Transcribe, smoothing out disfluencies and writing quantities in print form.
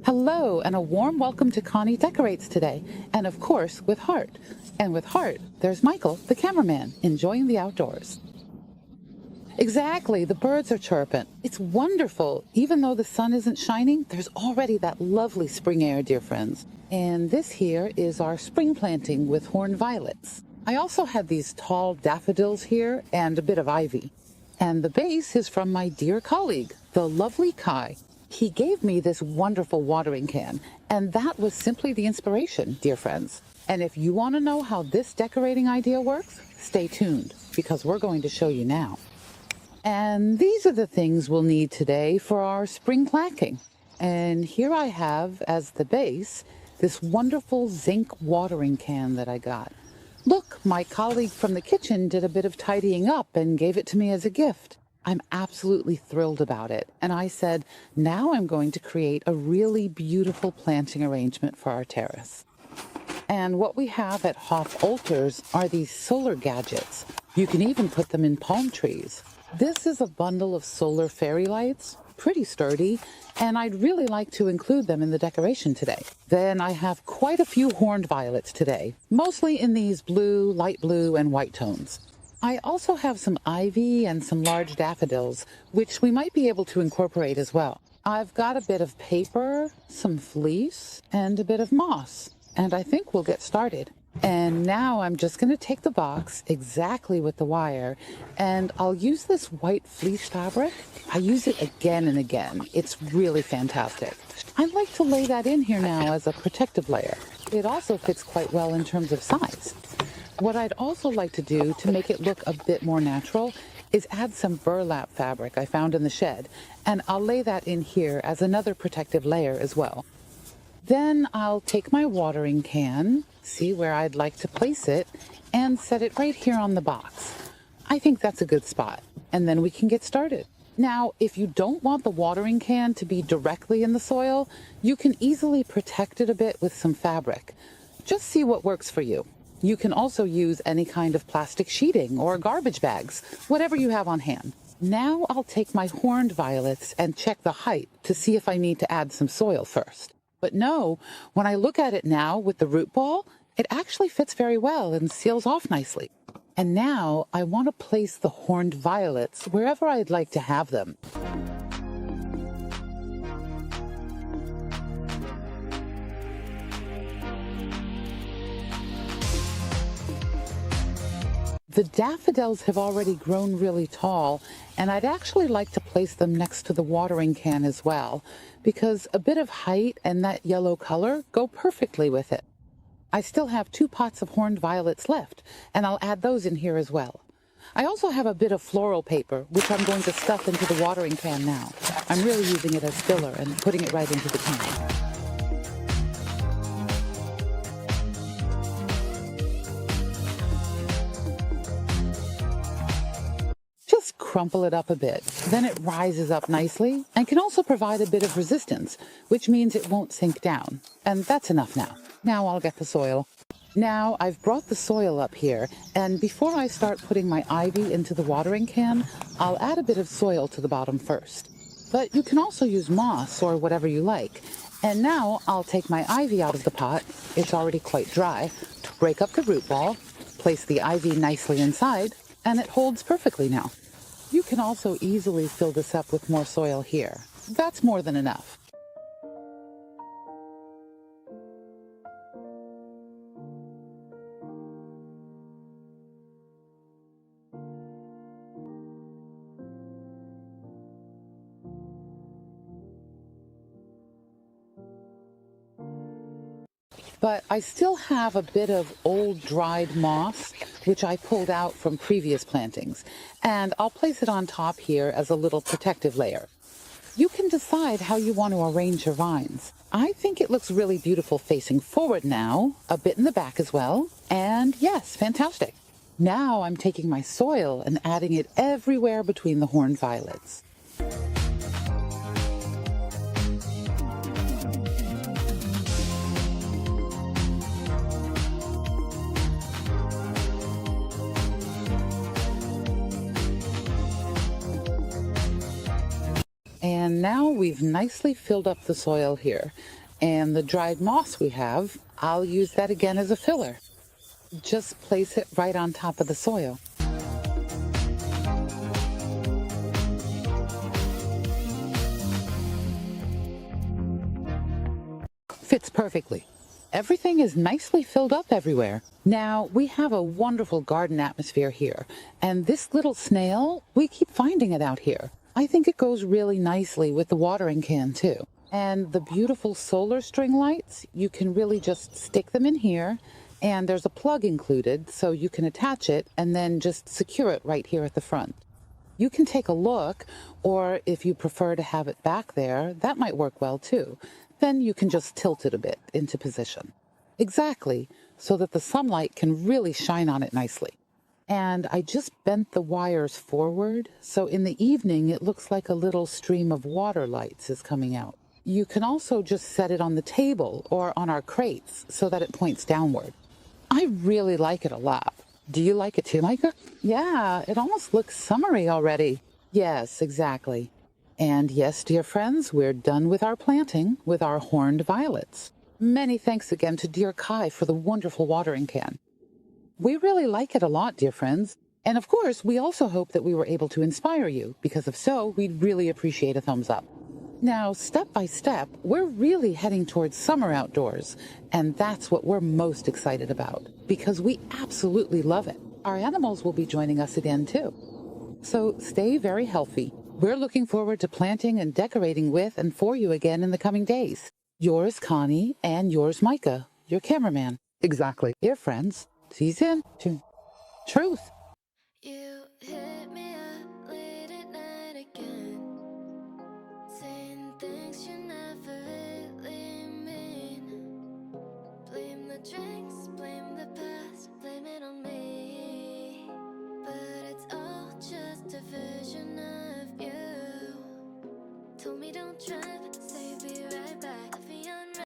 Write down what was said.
Hello, and a warm welcome to Conny Decorates today, and of course with Heart. And with Heart, there's Michael, the cameraman, enjoying the outdoors. Exactly, the birds are chirping. It's wonderful. Even though the sun isn't shining, there's already that lovely spring air, dear friends. And this here is our spring planting with horned violets. I also had these tall daffodils here and a bit of ivy. And the base is from my dear colleague, the lovely Kai. He gave me this wonderful watering can, and that was simply the inspiration, dear friends. And if you want to know how this decorating idea works, stay tuned, because we're going to show you now. And these are the things we'll need today for our spring planting. And here I have, as the base, this wonderful zinc watering can that I got. Look, my colleague from the kitchen did a bit of tidying up and gave it to me as a gift. I'm absolutely thrilled about it, and I said, now I'm going to create a really beautiful planting arrangement for our terrace. And what we have at Hoff Altars are these solar gadgets. You can even put them in palm trees. This is a bundle of solar fairy lights, pretty sturdy, and I'd really like to include them in the decoration today. Then I have quite a few horned violets today, mostly in these blue, light blue, and white tones. I also have some ivy and some large daffodils, which we might be able to incorporate as well. I've got a bit of paper, some fleece, and a bit of moss, and I think we'll get started. And now I'm just going to take the box exactly with the wire, and I'll use this white fleece fabric. I use it again and again. It's really fantastic. I'd like to lay that in here now as a protective layer. It also fits quite well in terms of size. What I'd also like to do to make it look a bit more natural is add some burlap fabric I found in the shed, and I'll lay that in here as another protective layer as well. Then I'll take my watering can, see where I'd like to place it, and set it right here on the box. I think that's a good spot, and then we can get started. Now, if you don't want the watering can to be directly in the soil, you can easily protect it a bit with some fabric. Just see what works for you. You can also use any kind of plastic sheeting or garbage bags, whatever you have on hand. Now I'll take my horned violets and check the height to see if I need to add some soil first. But no, when I look at it now with the root ball, it actually fits very well and seals off nicely. And now I want to place the horned violets wherever I'd like to have them. The daffodils have already grown really tall, and I'd actually like to place them next to the watering can as well, because a bit of height and that yellow color go perfectly with it. I still have 2 pots of horned violets left, and I'll add those in here as well. I also have a bit of floral paper, which I'm going to stuff into the watering can now. I'm really using it as filler and putting it right into the can. Just crumple it up a bit. Then it rises up nicely and can also provide a bit of resistance, which means it won't sink down. And that's enough now. Now I'll get the soil. Now I've brought the soil up here, and before I start putting my ivy into the watering can, I'll add a bit of soil to the bottom first. But you can also use moss or whatever you like. And now I'll take my ivy out of the pot, it's already quite dry, to break up the root ball, place the ivy nicely inside, and it holds perfectly now. You can also easily fill this up with more soil here. That's more than enough. But I still have a bit of old dried moss, which I pulled out from previous plantings, and I'll place it on top here as a little protective layer. You can decide how you want to arrange your vines. I think it looks really beautiful facing forward now, a bit in the back as well, and yes, fantastic. Now I'm taking my soil and adding it everywhere between the horned violets. And now we've nicely filled up the soil here. And the dried moss we have, I'll use that again as a filler. Just place it right on top of the soil. Fits perfectly. Everything is nicely filled up everywhere. Now, we have a wonderful garden atmosphere here, and this little snail, we keep finding it out here. I think it goes really nicely with the watering can, too. And the beautiful solar string lights, you can really just stick them in here, and there's a plug included, so you can attach it and then just secure it right here at the front. You can take a look, or if you prefer to have it back there, that might work well, too. Then you can just tilt it a bit into position. Exactly, so that the sunlight can really shine on it nicely. And I just bent the wires forward, so in the evening it looks like a little stream of water lights is coming out. You can also just set it on the table or on our crates so that it points downward. I really like it a lot. Do you like it too, Micah? Yeah, it almost looks summery already. Yes, exactly. And yes, dear friends, we're done with our planting with our horned violets. Many thanks again to dear Kai for the wonderful watering can. We really like it a lot, dear friends. And of course, we also hope that we were able to inspire you, because if so, we'd really appreciate a thumbs up. Now, step by step, we're really heading towards summer outdoors, and that's what we're most excited about, because we absolutely love it. Our animals will be joining us again, too. So stay very healthy. We're looking forward to planting and decorating with and for you again in the coming days. Yours, Connie, and yours, Micah, your cameraman. Exactly. Dear friends, see you soon. Truth. You hit me up late at night again, saying things you never really mean. Blame the drinks, blame the past, blame it on me. But it's all just a version of you. Told me don't try